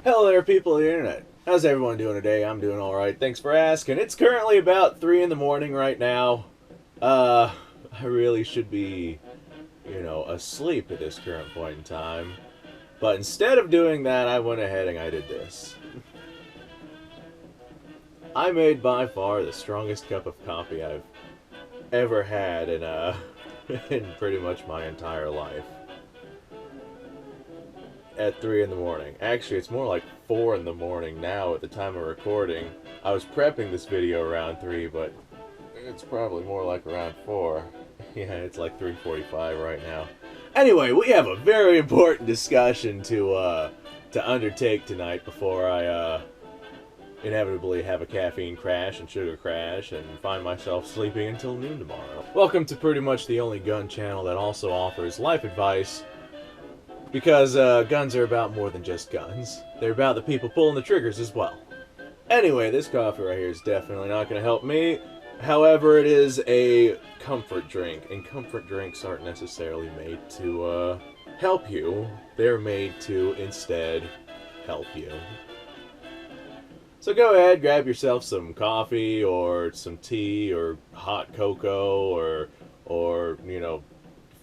Hello there, people of the internet. How's everyone doing today? I'm doing alright. Thanks for asking. It's currently about 3 in the morning right now. Uh, I really should be, asleep at this current point in time. But instead of doing that, I went ahead and I did this. I made by far the strongest cup of coffee I've ever had in pretty much my entire life. At 3 in the morning. Actually, it's more like 4 in the morning now at the time of recording. I was prepping this video around 3, but it's probably more like around 4. Yeah, it's like 3:45 right now. Anyway, we have a very important discussion to undertake tonight before I inevitably have a caffeine crash and sugar crash and find myself sleeping until noon tomorrow. Welcome to pretty much the only gun channel that also offers life advice, because guns are about more than just guns. They're about the people pulling the triggers as well. Anyway, this coffee right here is definitely not going to help me. However, it is a comfort drink, and comfort drinks aren't necessarily made to help you. They're made to instead help you. So go ahead, grab yourself some coffee or some tea or hot cocoa or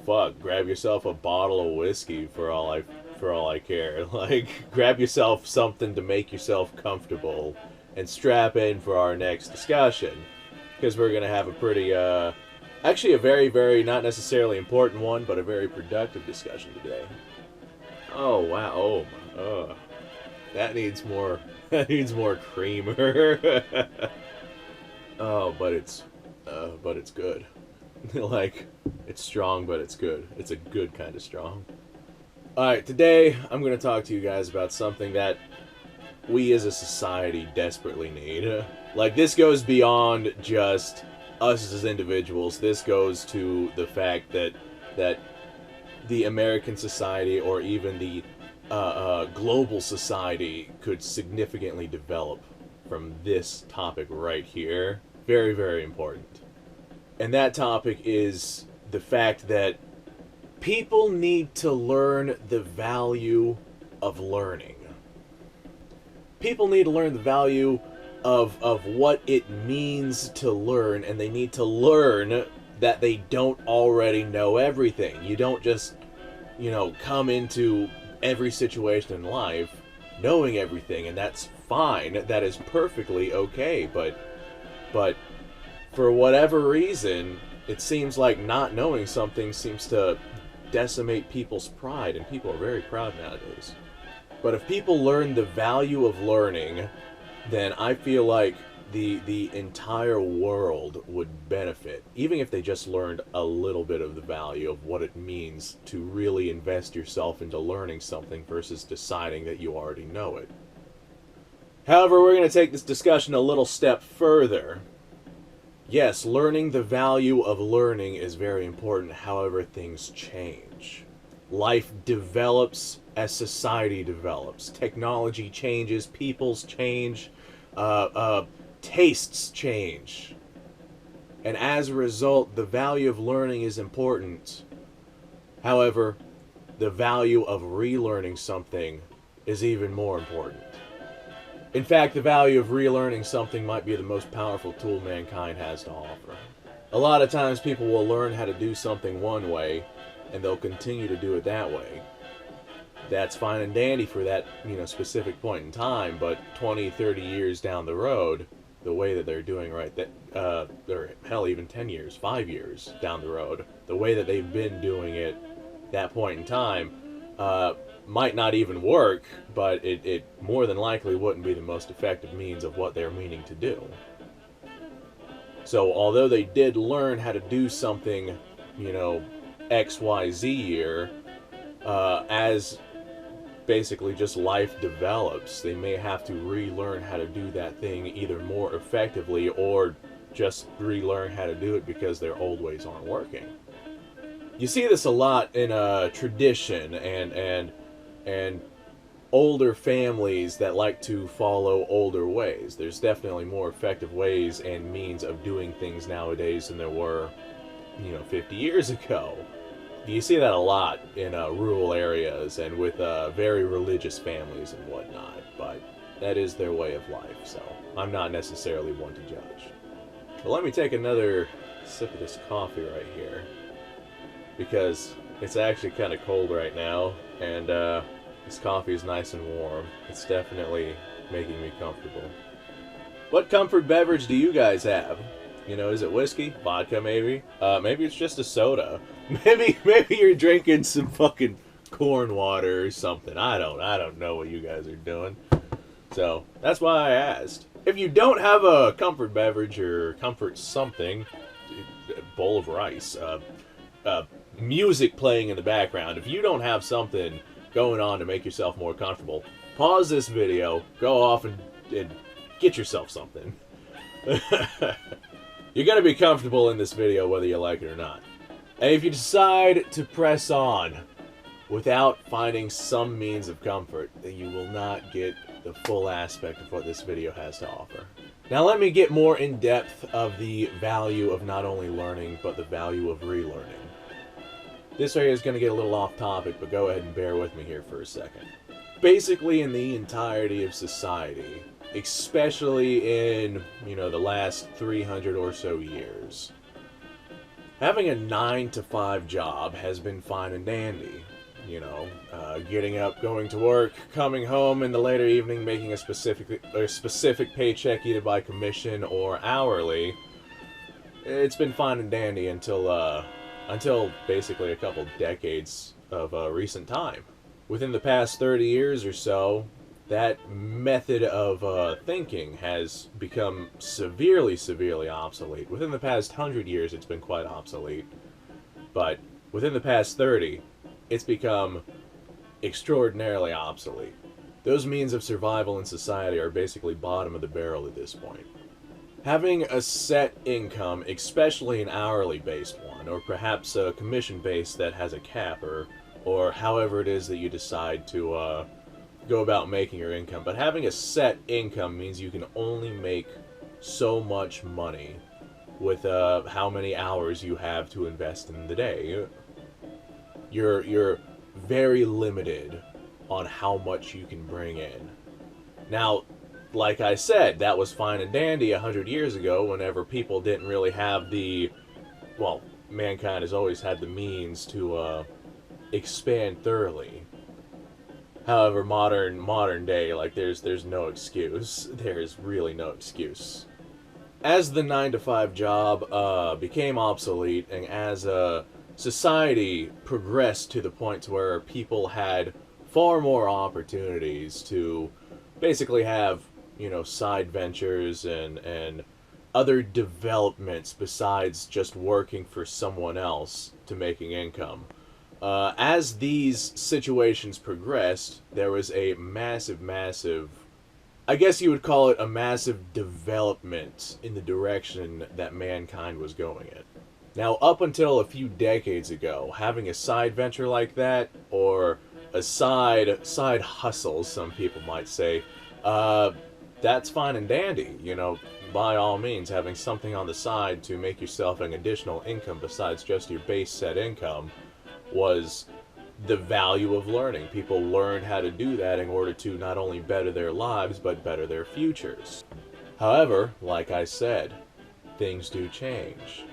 fuck, grab yourself a bottle of whiskey for all I care. Like, grab yourself something to make yourself comfortable and strap in for our next discussion, because we're gonna have a pretty actually a very, very not necessarily important one, but a very productive discussion today. Oh wow! That needs more. That needs more creamer. Oh, but it's good. Like, it's strong, but it's good. It's a good kind of strong. Alright, today I'm going to talk to you guys about something that we as a society desperately need. Like, this goes beyond just us as individuals. This goes to the fact that the American society, or even the global society, could significantly develop from this topic right here. Very, very important. And that topic is the fact that people need to learn the value of learning. People need to learn the value of what it means to learn, and they need to learn that they don't already know everything. You don't just, come into every situation in life knowing everything, and that's fine. That is perfectly okay, but for whatever reason, it seems like not knowing something seems to decimate people's pride, and people are very proud nowadays. But if people learn the value of learning, then I feel like the entire world would benefit, even if they just learned a little bit of the value of what it means to really invest yourself into learning something versus deciding that you already know it. However, we're going to take this discussion a little step further. Yes, learning the value of learning is very important. However, things change. Life develops as society develops. Technology changes, peoples change, tastes change. And as a result, the value of learning is important. However, the value of relearning something is even more important. In fact, the value of relearning something might be the most powerful tool mankind has to offer. A lot of times people will learn how to do something one way, and they'll continue to do it that way. That's fine and dandy for that, specific point in time, but 20, 30 years down the road, the way that they're doing right, or hell, even 10 years, 5 years down the road, the way that they've been doing it that point in time, might not even work, but it more than likely wouldn't be the most effective means of what they're meaning to do. So although they did learn how to do something, XYZ year, as basically just life develops, they may have to relearn how to do that thing either more effectively or just relearn how to do it because their old ways aren't working. You see this a lot in tradition and older families that like to follow older ways. There's definitely more effective ways and means of doing things nowadays than there were, 50 years ago. You see that a lot in rural areas and with very religious families and whatnot, but that is their way of life, so I'm not necessarily one to judge. But let me take another sip of this coffee right here, because it's actually kind of cold right now, and this coffee is nice and warm. It's definitely making me comfortable. What comfort beverage do you guys have? You know, is it whiskey? Vodka, maybe? Maybe it's just a soda. Maybe you're drinking some fucking corn water or something. I don't know what you guys are doing. So, that's why I asked. If you don't have a comfort beverage or comfort something, a bowl of rice, music playing in the background, if you don't have something going on to make yourself more comfortable, pause this video, go off and get yourself something. You're going to be comfortable in this video whether you like it or not. And if you decide to press on without finding some means of comfort, then you will not get the full aspect of what this video has to offer. Now let me get more in depth of the value of not only learning, but the value of relearning. This area is going to get a little off topic, but go ahead and bear with me here for a second. Basically in the entirety of society, especially in, the last 300 or so years, having a 9-to-5 job has been fine and dandy. Getting up, going to work, coming home in the later evening, making a specific paycheck either by commission or hourly. It's been fine and dandy until basically a couple decades of recent time. Within the past 30 years or so, that method of thinking has become severely obsolete. Within the past 100 years, it's been quite obsolete. But within the past 30, it's become extraordinarily obsolete. Those means of survival in society are basically bottom of the barrel at this point. Having a set income, especially an hourly-based one, or perhaps a commission-based that has a cap, or however it is that you decide to go about making your income. But having a set income means you can only make so much money with how many hours you have to invest in the day. You're very limited on how much you can bring in. Now, like I said, that was fine and dandy 100 years ago, whenever people didn't really have mankind has always had the means to expand thoroughly. However, modern day, there's no excuse. There's really no excuse. As the 9-to-5 job became obsolete, and as society progressed to the point to where people had far more opportunities to basically have, side ventures and other developments besides just working for someone else to making income. As these situations progressed, there was a massive, I guess you would call it a massive development in the direction that mankind was going in. Now, up until a few decades ago, having a side venture like that, or a side hustle, some people might say, that's fine and dandy. By all means, having something on the side to make yourself an additional income besides just your base set income was the value of learning. People learned how to do that in order to not only better their lives, but better their futures. However, like I said, things do change.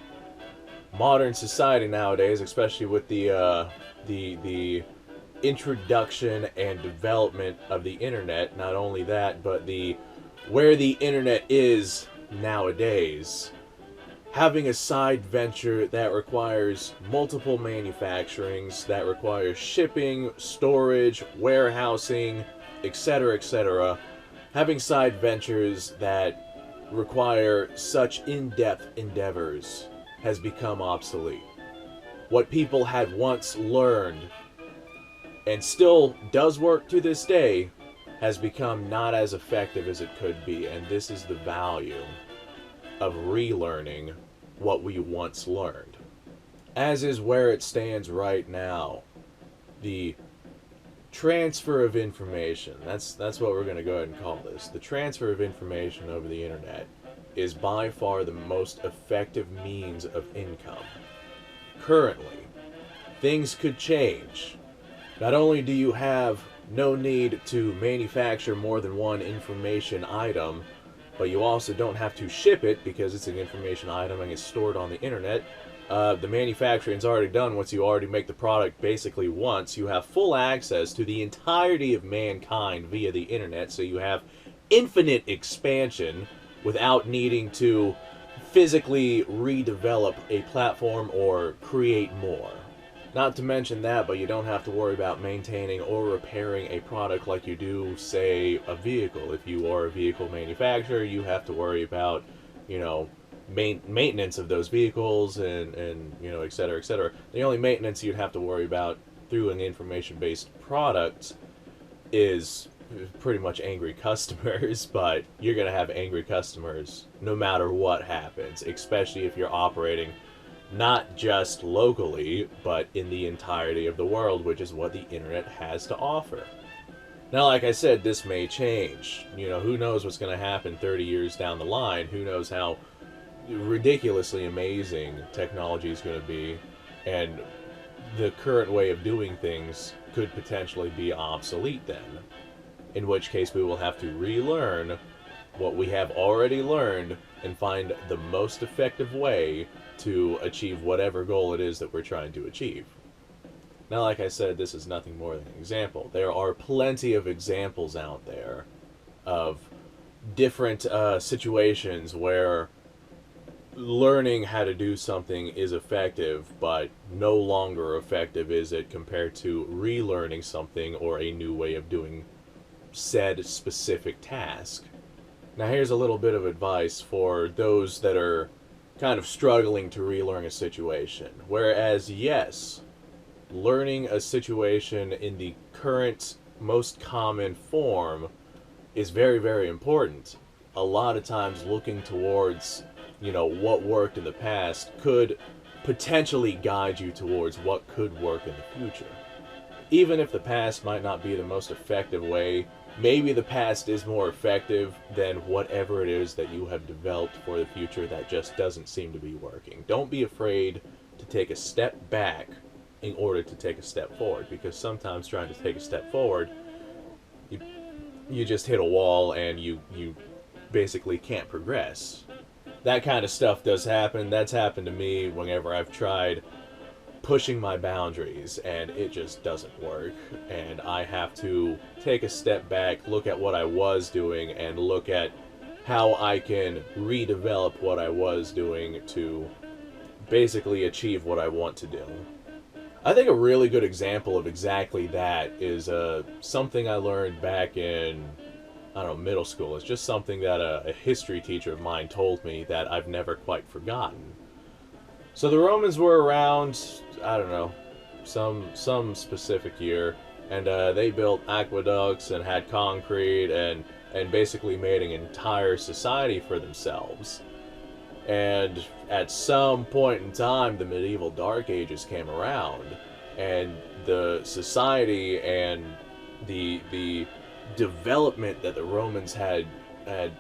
Modern society nowadays, especially with the introduction and development of the internet, not only that, but where the internet is nowadays, having a side venture that requires multiple manufacturings, that requires shipping, storage, warehousing, etc., having side ventures that require such in-depth endeavors has become obsolete. What people had once learned, and still does work to this day, has become not as effective as it could be, and this is the value of relearning what we once learned. As is where it stands right now, the transfer of information, that's what we're going to go ahead and call this. The transfer of information over the internet is by far the most effective means of income. Currently, things could change. Not only do you have no need to manufacture more than one information item, but you also don't have to ship it because it's an information item and it's stored on the internet. The manufacturing's already done once you already make the product basically once. You have full access to the entirety of mankind via the internet, so you have infinite expansion without needing to physically redevelop a platform or create more. Not to mention that, but you don't have to worry about maintaining or repairing a product like you do, say, a vehicle. If you are a vehicle manufacturer, you have to worry about, you know, maintenance of those vehicles and you know, et cetera, et cetera. The only maintenance you'd have to worry about through an information-based product is pretty much angry customers, but you're going to have angry customers no matter what happens, especially if you're operating not just locally, but in the entirety of the world, which is what the internet has to offer. Now, like I said, this may change. You know, who knows what's going to happen 30 years down the line? Who knows how ridiculously amazing technology is going to be, and the current way of doing things could potentially be obsolete then. In which case we will have to relearn what we have already learned and find the most effective way to achieve whatever goal it is that we're trying to achieve. Now, like I said, this is nothing more than an example. There are plenty of examples out there of different situations where learning how to do something is effective, but no longer effective is it compared to relearning something or a new way of doing said specific task. Now, here's a little bit of advice for those that are kind of struggling to relearn a situation. Whereas, yes, learning a situation in the current most common form is very, very important. A lot of times looking towards, you know, what worked in the past could potentially guide you towards what could work in the future. Even if the past might not be the most effective way, maybe the past is more effective than whatever it is that you have developed for the future that just doesn't seem to be working. Don't be afraid to take a step back in order to take a step forward, because sometimes trying to take a step forward, you just hit a wall and you basically can't progress. That kind of stuff does happen. That's happened to me whenever I've tried pushing my boundaries and it just doesn't work, and I have to take a step back, look at what I was doing, and look at how I can redevelop what I was doing to basically achieve what I want to do. I think a really good example of exactly that is something I learned back in, I don't know, middle school. It's just something that a history teacher of mine told me that I've never quite forgotten. So the Romans were around, I don't know, some specific year, and they built aqueducts and had concrete and basically made an entire society for themselves. And at some point in time, the medieval Dark Ages came around, and the society and the development that the Romans had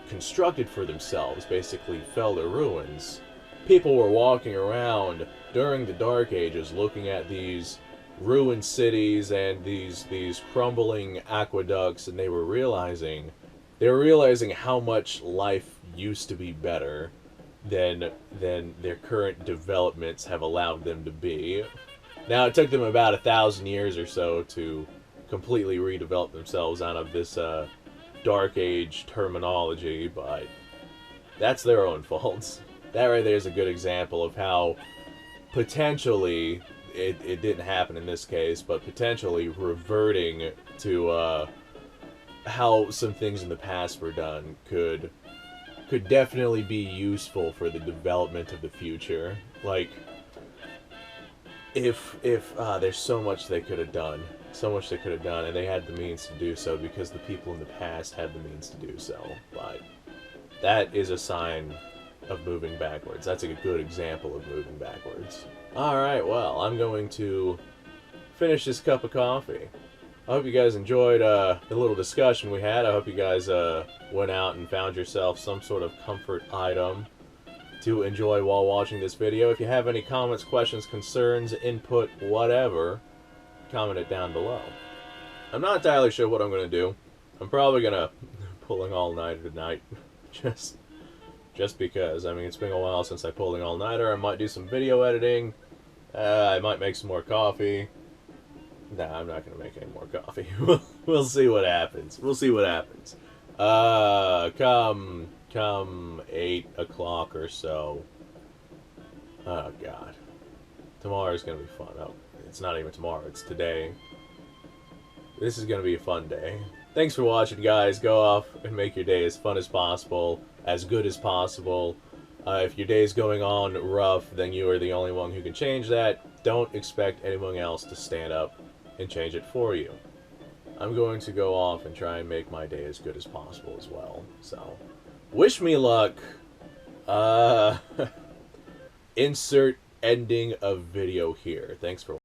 constructed for themselves basically fell to ruins. People were walking around during the Dark Ages looking at these ruined cities and these crumbling aqueducts, and they were realizing how much life used to be better than their current developments have allowed them to be. Now, it took them about 1,000 years or so to completely redevelop themselves out of this Dark Age terminology, but that's their own faults. That right there is a good example of how potentially, it didn't happen in this case, but potentially reverting to how some things in the past were done could definitely be useful for the development of the future. Like, if there's so much they could have done, and they had the means to do so because the people in the past had the means to do so. But that is a sign of moving backwards. That's a good example of moving backwards. Alright, well, I'm going to finish this cup of coffee. I hope you guys enjoyed the little discussion we had. I hope you guys went out and found yourself some sort of comfort item to enjoy while watching this video. If you have any comments, questions, concerns, input, whatever, comment it down below. I'm not entirely sure what I'm going to do. I'm probably going to pull an all-nighter tonight. Just because. I mean, it's been a while since I pulled an all-nighter. I might do some video editing. I might make some more coffee. Nah, I'm not going to make any more coffee. We'll see what happens. We'll see what happens. Come 8 o'clock or so. Oh, God. Tomorrow's going to be fun. Oh, it's not even tomorrow. It's today. This is going to be a fun day. Thanks for watching, guys. Go off and make your day as fun as possible, as good as possible. If your day's going on rough, then you are the only one who can change that. Don't expect anyone else to stand up and change it for you. I'm going to go off and try and make my day as good as possible as well. So, wish me luck. Insert ending of video here. Thanks for watching.